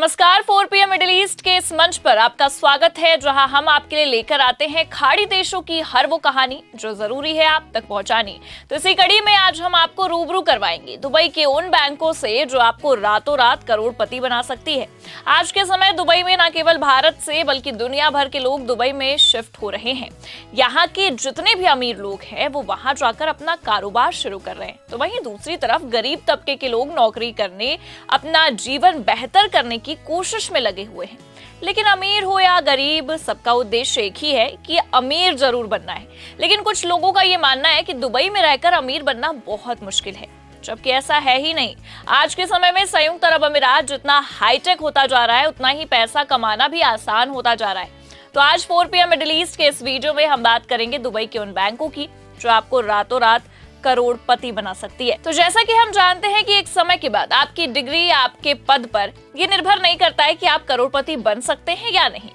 नमस्कार, 4 PM middle east के इस मंच पर आपका स्वागत है, जहां हम आपके लिए लेकर आते हैं खाड़ी देशों की हर वो कहानी जो जरूरी है आप तक पहुंचानी। तो इसी कड़ी में आज हम आपको रूबरू करवाएंगे दुबई के उन बैंकों से जो आपको रातों रात करोड़पति बना सकती है। आज के समय दुबई में न केवल भारत से बल्कि दुनिया भर के लोग दुबई में शिफ्ट हो रहे हैं। यहाँ के जितने भी अमीर लोग हैं वो वहां जाकर अपना कारोबार शुरू कर रहे हैं, तो वहीं दूसरी तरफ गरीब तबके के लोग नौकरी करने, अपना जीवन बेहतर करने की कोशिश में लगे हुए हैं। लेकिन अमीर हो या गरीब, सबका उद्देश्य एक ही है कि अमीर जरूर बनना है। लेकिन कुछ लोगों का ये मानना है कि दुबई में रहकर अमीर बनना बहुत मुश्किल है, जबकि ऐसा है ही नहीं। आज के समय में संयुक्त अरब अमीरात जितना हाईटेक होता जा रहा है, उतना ही पैसा कमाना भी आसान होता जा रहा है। तो आज 4 PM मिडिल ईस्ट के इस वीडियो में हम बात करेंगे दुबई के उन बैंकों की जो आपको रातों रात करोड़पति बना सकती है। तो जैसा कि हम जानते हैं कि एक समय के बाद आपकी डिग्री, आपके पद पर ये निर्भर नहीं करता है कि आप करोड़पति बन सकते हैं या नहीं।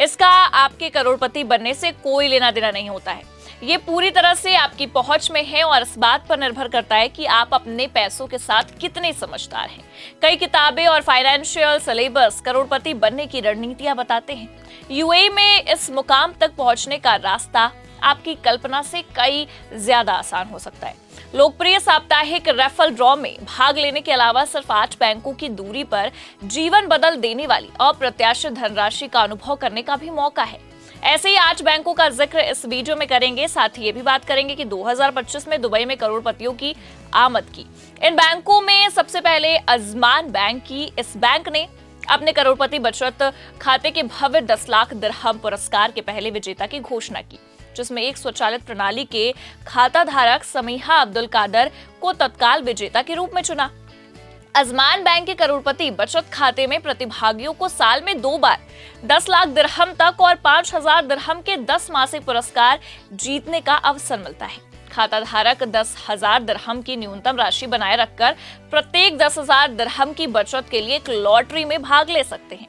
इसका आपके करोड़पति बनने से कोई लेना देना नहीं होता है। ये पूरी तरह से आपकी पहुंच में है और इस बात पर निर्भर करता है कि आप अपने पैसों के साथ कितने समझदार हैं। कई किताबें और फाइनेंशियल सिलेबस करोड़पति बनने की रणनीतियां बताते हैं। यूएई में इस मुकाम तक पहुंचने का रास्ता आपकी कल्पना से कई ज्यादा आसान हो सकता है। लोकप्रिय साप्ताहिक रेफरल ड्रॉ में भाग लेने के अलावा सिर्फ 8 बैंकों की दूरी पर जीवन बदल देने वाली अप्रत्याशित धनराशि का अनुभव करने का भी मौका है। ऐसे ही 8 बैंकों का जिक्र इस वीडियो में करेंगे। साथ ही ये भी बात करेंगे कि 2025 में दुबई में करोड़पतियों की आमद की। इन बैंकों में सबसे पहले अजमान बैंक की। इस बैंक ने अपने करोड़पति बचत खाते के भव्य 10 लाख दिरहम पुरस्कार के पहले विजेता की घोषणा की, जिसमें एक स्वचालित प्रणाली के खाता धारक समीहा अब्दुल कादर को तत्काल विजेता के रूप में चुना। अजमान बैंक के करोड़पति बचत खाते में प्रतिभागियों को साल में 2 बार 10 लाख दिरहम तक और 5,000 दिरहम के 10 मासिक पुरस्कार जीतने का अवसर मिलता है। खाता धारक 10,000 दिरहम की न्यूनतम राशि बनाए रखकर प्रत्येक 10,000 दिरहम की बचत के लिए एक लॉटरी में भाग ले सकते हैं।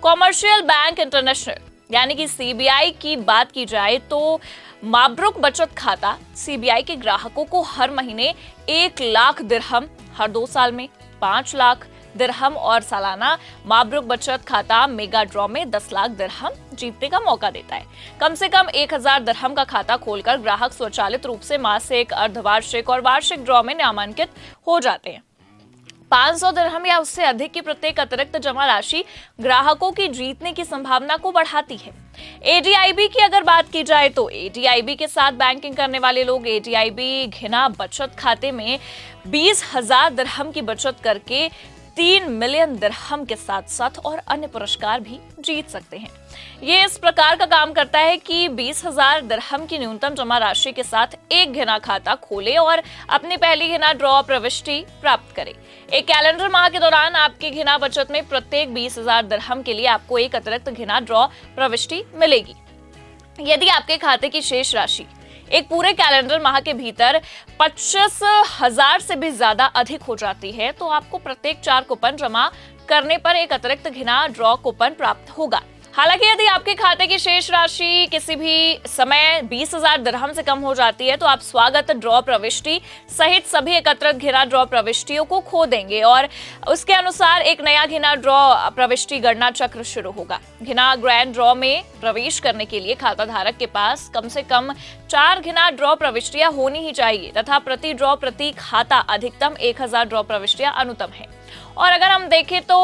कॉमर्शियल बैंक इंटरनेशनल यानी कि सीबीआई की बात की जाए तो माब्रुक बचत खाता सीबीआई के ग्राहकों को हर महीने 1 लाख दिरहम, हर 2 साल में 5 लाख दिरहम और सालाना माब्रुक बचत खाता मेगा ड्रॉ में 10 लाख दिरहम जीतने का मौका देता है। कम से कम 1,000 दिरहम का खाता खोलकर ग्राहक स्वचालित रूप से मासिक, अर्धवार्षिक और वार्षिक ड्रॉ में नामांकित हो जाते हैं। 500 दिरहम या उससे अधिक की प्रत्येक अतिरिक्त जमा राशि ग्राहकों की जीतने की संभावना को बढ़ाती है। एडीआईबी की अगर बात की जाए तो एडीआईबी के साथ बैंकिंग करने वाले लोग एडीआईबी घिना बचत खाते में 20,000 दिरहम की बचत करके 3 मिलियन दिरहम के साथ साथ और अन्य पुरस्कार भी जीत सकते हैं। ये इस प्रकार का काम करता है कि 20,000 दिरहम की न्यूनतम जमा राशि के साथ एक घिना खाता खोले और अपनी पहली घिना ड्रॉ प्रविष्टि प्राप्त करे। एक कैलेंडर माह के दौरान आपकी घिना बचत में प्रत्येक 20,000 दिरहम के लिए आपको एक अतिरिक्त घिना ड्रॉ प्रविष्टि मिलेगी। यदि आपके खाते की शेष राशि एक पूरे कैलेंडर माह के भीतर 25,000 से भी ज्यादा अधिक हो जाती है तो आपको प्रत्येक 4 कूपन जमा करने पर एक अतिरिक्त घिना ड्रॉ कूपन प्राप्त होगा। हालांकि यदि आपके खाते की शेष राशि किसी भी समय 20,000 दिरहम से कम हो जाती है तो आप स्वागत ड्रॉ प्रविष्टि सहित सभी एकत्रित घिना ड्रॉ प्रविष्टियों को खो देंगे और उसके अनुसार एक नया घिना ड्रॉ प्रविष्टि गणना चक्र शुरू होगा। घिना ग्रैंड ड्रॉ में प्रवेश करने के लिए खाता धारक के पास कम से कम 4 घिना ड्रॉ प्रविष्टियां होनी ही चाहिए तथा प्रति ड्रॉ प्रति खाता अधिकतम 1,000 ड्रॉ प्रविष्टियां अनुतम है। और अगर हम देखें तो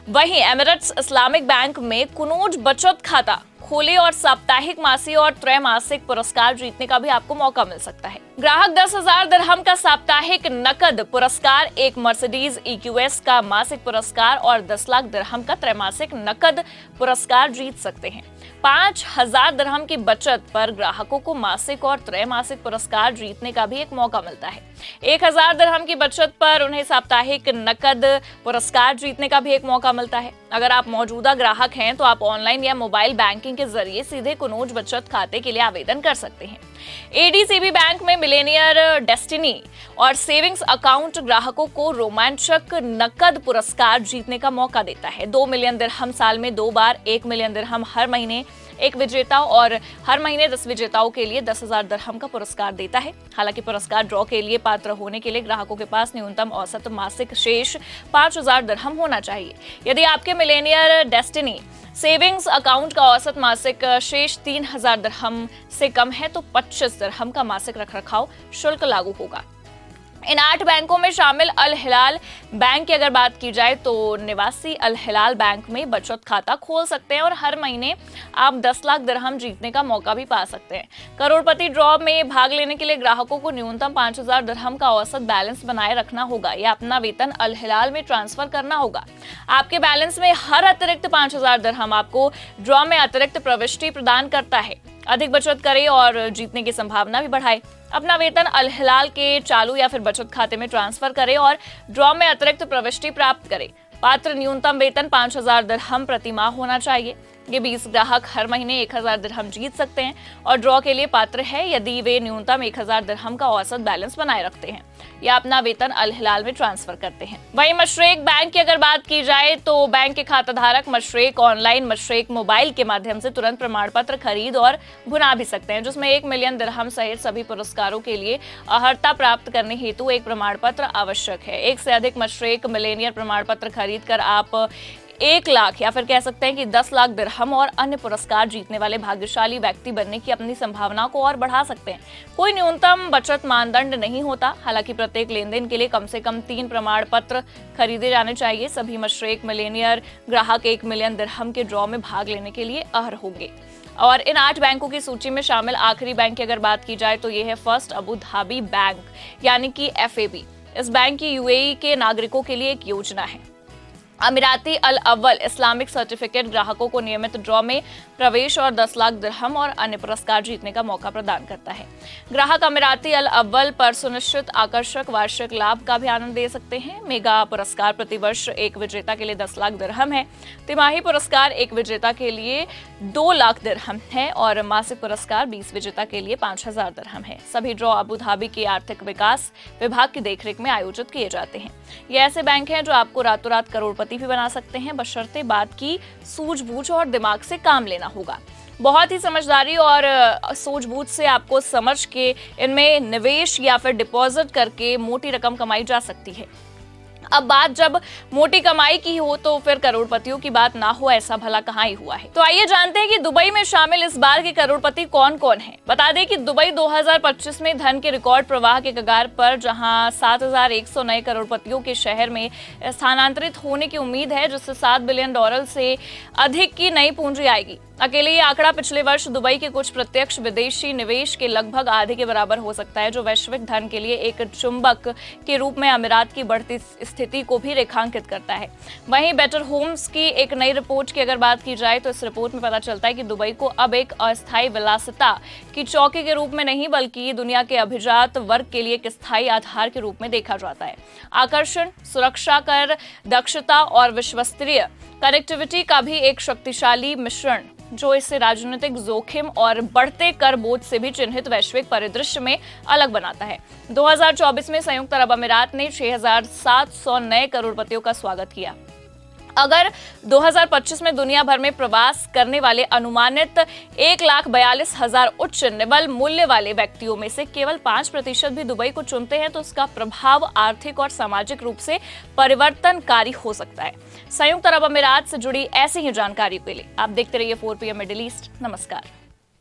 वहीं एमिरेट्स इस्लामिक बैंक में कुनूज बचत खाता खोले और साप्ताहिक, मासिक और त्रैमासिक पुरस्कार जीतने का भी आपको मौका मिल सकता है। ग्राहक 10,000 दिरहम का साप्ताहिक नकद पुरस्कार, एक मर्सिडीज EQS का मासिक पुरस्कार और 10 लाख दिरहम का त्रैमासिक नकद पुरस्कार जीत सकते हैं। 5,000 दिरहम की बचत पर ग्राहकों को मासिक और त्रैमासिक पुरस्कार जीतने का भी एक मौका मिलता है। 1,000 दिरहम की बचत पर उन्हें साप्ताहिक नकद पुरस्कार जीतने का भी एक मौका मिलता है। अगर आप मौजूदा ग्राहक हैं तो आप ऑनलाइन या मोबाइल बैंकिंग के जरिए सीधे कुनूज बचत खाते के लिए आवेदन कर सकते हैं। एडीसीबी बैंक में मिलेनियर डेस्टिनी और सेविंग्स अकाउंट ग्राहकों को रोमांचक नकद पुरस्कार जीतने का मौका देता है। 2 मिलियन दिरहम साल में 2 बार, 1 मिलियन दिरहम हर महीने एक विजेता और हर महीने 10 विजेताओं के लिए 10,000 दिरहम का पुरस्कार देता है। हालांकि पुरस्कार ड्रॉ के लिए पात्र होने के लिए ग्राहकों के पास न्यूनतम औसत मासिक शेष 5,000 दिरहम होना चाहिए। यदि आपके मिलेनियर डेस्टिनी सेविंग्स अकाउंट का औसत मासिक शेष 3,000 दिरहम से कम है तो 25 दिरहम का मासिक रखरखाव शुल्क लागू होगा। इन 8 बैंकों में शामिल अल हिलाल बैंक की अगर बात की जाए तो निवासी अल हिलाल बैंक में बचत खाता खोल सकते हैं और हर महीने आप 10 लाख दिरहम जीतने का मौका भी पा सकते हैं। करोड़पति ड्रॉ में भाग लेने के लिए ग्राहकों को न्यूनतम 5,000 दिरहम का औसत बैलेंस बनाए रखना होगा या अपना वेतन अल हिलाल में ट्रांसफर करना होगा। आपके बैलेंस में हर अतिरिक्त 5,000 दिरहम आपको ड्रॉ में अतिरिक्त प्रविष्टि प्रदान करता है। अधिक बचत करें और जीतने की संभावना भी बढ़ाए। अपना वेतन अल हिलाल के चालू या फिर बचत खाते में ट्रांसफर करें और ड्रॉ में अतिरिक्त प्रविष्टि प्राप्त करें। पात्र न्यूनतम वेतन 5,000 दिरहम प्रति माह होना चाहिए। ये 20 ग्राहक हर महीने 1,000 दिरहम जीत सकते हैं और ड्रॉ के लिए पात्र है यदि वे न्यूनतम 1,000 दिरहम का औसत बैलेंस बनाए रखते हैं या अपना वेतन अल हिलाल में ट्रांसफर करते हैं। वहीं मशरेक बैंक की अगर बात की जाए तो बैंक के खाताधारक मशरेक ऑनलाइन मशरेक मोबाइल के माध्यम से तुरंत प्रमाण पत्र खरीद और भुना भी सकते हैं, जिसमें 1 मिलियन दिरहम सहित सभी पुरस्कारों के लिए अर्हता प्राप्त करने हेतु एक प्रमाण पत्र आवश्यक है। एक से अधिक मशरेक मिलेनियर प्रमाण पत्र खरीद कर आप 1 लाख या फिर कह सकते हैं कि 10 लाख दिरहम और अन्य पुरस्कार जीतने वाले भाग्यशाली व्यक्ति बनने की अपनी संभावना को और बढ़ा सकते हैं। कोई न्यूनतम बचत मानदंड नहीं होता। हालांकि प्रत्येक लेन देन के लिए कम से कम 3 प्रमाण पत्र खरीदे जाने चाहिए। सभी मशरेक मिलेनियर ग्राहक 1 मिलियन दिरहम के ड्रॉ में भाग लेने के लिए अर्ह होंगे। और इन 8 बैंकों की सूची में शामिल आखिरी बैंक की अगर बात की जाए तो ये है फर्स्ट अबू धाबी बैंक यानी कि FAB। इस बैंक की UAE के नागरिकों के लिए एक योजना है। अमीराती अल अव्वल इस्लामिक सर्टिफिकेट ग्राहकों को नियमित ड्रॉ में प्रवेश और 10 लाख दिरहम और अन्य पुरस्कार जीतने का मौका प्रदान करता है। ग्राहक अमीराती अल अव्वल पर सुनिश्चित आकर्षक वार्षिक लाभ का भी आनंद दे सकते हैं। मेगा पुरस्कार प्रतिवर्ष एक विजेता के लिए 10 लाख दिरहम है। तिमाही पुरस्कार एक विजेता के लिए 2 लाख दिरहम है और मासिक पुरस्कार 20 विजेता के लिए 5,000 दिरहम है। सभी ड्रॉ अबू धाबी के आर्थिक विकास विभाग की देखरेख में आयोजित किए जाते हैं। ये ऐसे बैंक हैं जो आपको रातों रात करोड़पति भी बना सकते हैं, बशर्ते बात की सूझबूझ और दिमाग से काम लेना होगा। बहुत ही समझदारी और सूझबूझ से आपको समझ के इनमें निवेश या फिर डिपॉजिट करके मोटी रकम कमाई जा सकती है। अब बात जब मोटी कमाई की हो तो फिर करोड़पतियों की बात ना हो, ऐसा भला कहाँ ही हुआ है। तो आइए जानते हैं कि दुबई में शामिल इस बार के करोड़पति कौन कौन हैं। बता दें कि दुबई 2025 में धन के रिकॉर्ड प्रवाह के कगार पर, जहां 7,100 नए करोड़पतियों के शहर में स्थानांतरित होने की उम्मीद है, जिससे $7 बिलियन से अधिक की नई पूंजी आएगी। अकेले ये आंकड़ा पिछले वर्ष दुबई के कुछ प्रत्यक्ष विदेशी निवेश के लगभग आधे के बराबर हो सकता है, जो वैश्विक धन के लिए एक चुंबक के रूप में अमीरात की बढ़ती स्थिति को भी रेखांकित करता है। वहीं बेटर होम्स की एक नई रिपोर्ट की अगर बात की जाए तो इस रिपोर्ट में पता चलता है कि दुबई को अब एक अस्थायी विलासिता की चौकी के रूप में नहीं बल्कि दुनिया के अभिजात वर्ग के लिए एक स्थायी आधार के रूप में देखा जाता है। आकर्षण, सुरक्षा कर, दक्षता और विश्वस्तरीय कनेक्टिविटी का भी एक शक्तिशाली मिश्रण, जो इसे राजनीतिक जोखिम और बढ़ते कर बोझ से भी चिन्हित वैश्विक परिदृश्य में अलग बनाता है। 2024 में संयुक्त अरब अमीरात ने 6,700 नए करोड़पतियों का स्वागत किया। अगर 2025 में दुनिया भर में प्रवास करने वाले अनुमानित 1,42,000 उच्च निबल मूल्य वाले व्यक्तियों में से केवल 5% भी दुबई को चुनते हैं तो इसका प्रभाव आर्थिक और सामाजिक रूप से परिवर्तनकारी हो सकता है। संयुक्त अरब अमीरात से जुड़ी ऐसी ही जानकारी के लिए आप देखते रहिए 4PM मिडिल ईस्ट। नमस्कार।